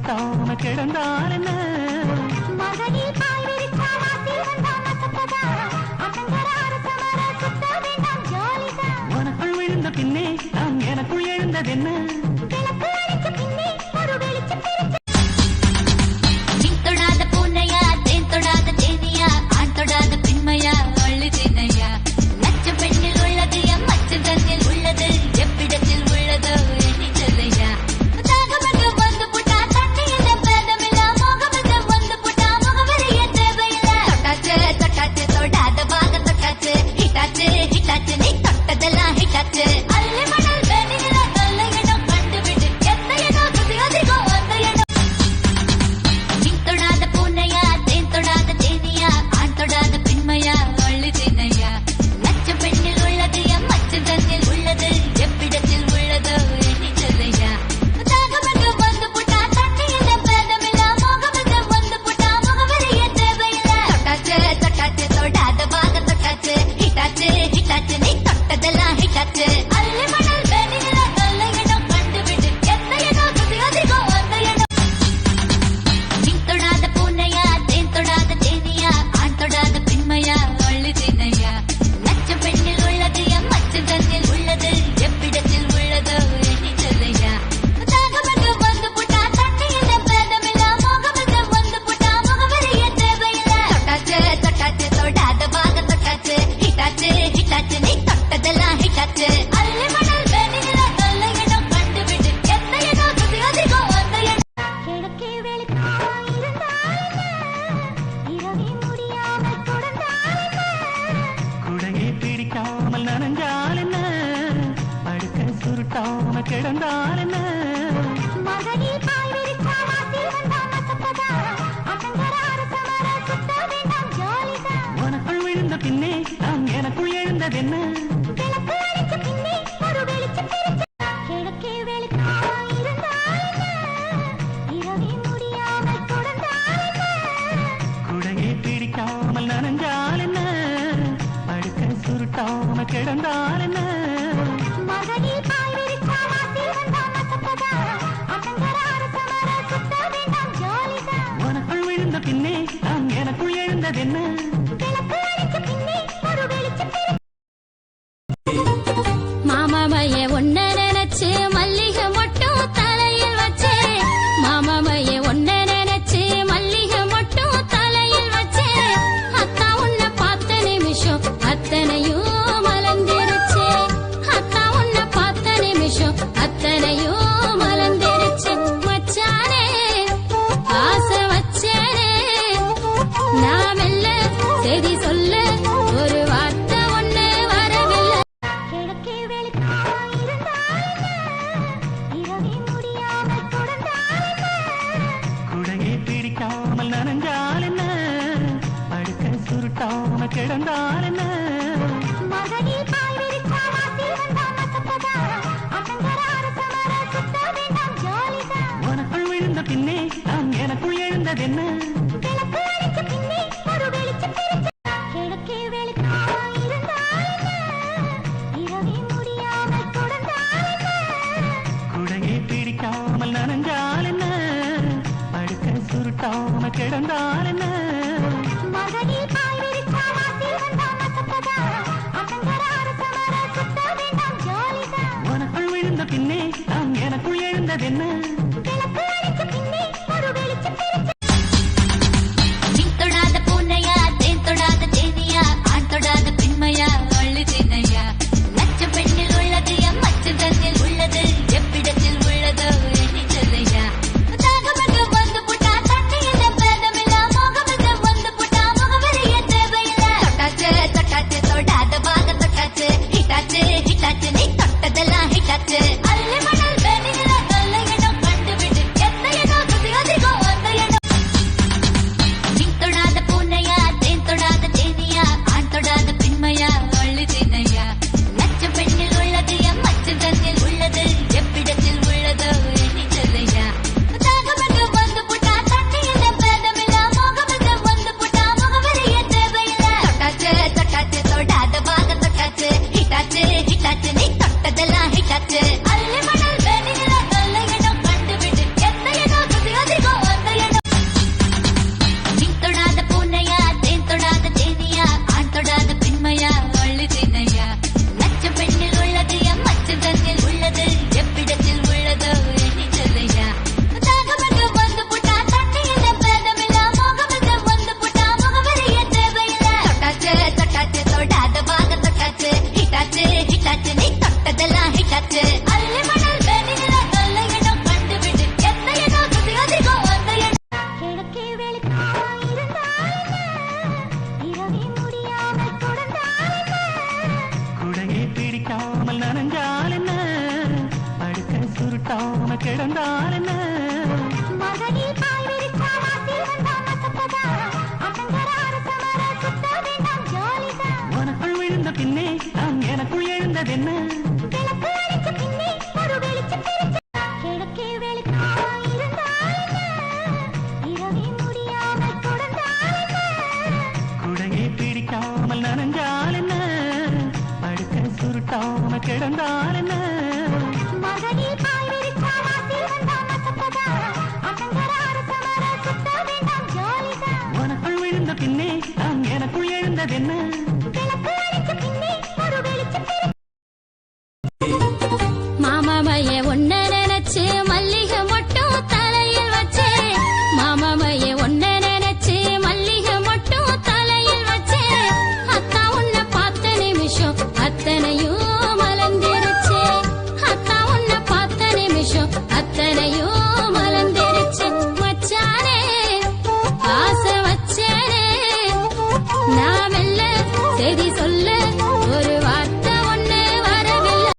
சுருட்டாம கிடந்தால் என்ன உனக்குள் விழுந்த பின்னே நான் எனக்குள் எழுந்ததென்ன கிடந்தால் என்ன உனக்குள் விழுந்த பின்னே நான் எனக்குள் எழுந்ததென்ன குடையை பிடிக்காமல் நனைஞ்சால் என்ன படுக்க சுருட்டாம கிடந்தால் என்ன உனக்குள் விழுந்த பின்னே நான் எனக்குள் எழுந்ததென்ன மாமாமைய ஒன்ன நினைச்சு மல்லிகை மட்டும் தலையில் வச்சே மாமாமைய ஒன்ன நினைச்சு மல்லிகை மட்டும் தலையில் வச்சே அத்தா உன்னை பார்த்த நிமிஷம் அத்தனையும் மலர்ந்திருச்சே அத்தா உன்னை பார்த்த நிமிஷம் அத்தனையும் மலர்ந்திருச்சு மச்சானே ஆசை வச்சேனே நான் மெல்ல செய்தி சொல்ல ஒரு வார்த்தை ஒண்ணு வரவில்லை குடையை பிடிக்காமல் நனைஞ்சால் என்ன படுக்க சுருட்டாம கிடந்தால் என்ன உனக்குள் விழுந்த பின்னே நான் எனக்குள் எழுந்ததென்ன குடையை பிடிக்காமல் நனைஞ்சால் என்ன படுக்க சுருட்டாம கிடந்தால் என்ன உனக்குள் விழுந்த பின்னே நான் எனக்குள் எழுந்ததென்ன ஹிட்டாச்சு நீ தொட்டதெல்லாம் ஹிட்டாச்சு அள்ளி மணல் வேணில நல்ல இடம் சுருட்டாம கிடந்தால் என்ன மகடி பாய் விரிச்சா மாத்தி வந்தா மசக்கதா அசங்கர அரசமர சுத்த வேண்டாம் ஜாலிதான் உனக்குள் விழுந்த பின்னே நான் எனக்குள் எழுந்ததென்ன விளக்கு அடிச்ச பின்னே ஒரு வெளிச்சம் தெரிச்ச கிழக்கே வெளுக்காம இருந்தால் என்ன இரவே முடியாமல் தொடர்ந்தால் என்ன குடையை பிடிக்காமல் நனைஞ்சால் என்ன படுக்க சுருட்டாம கிடந்தால்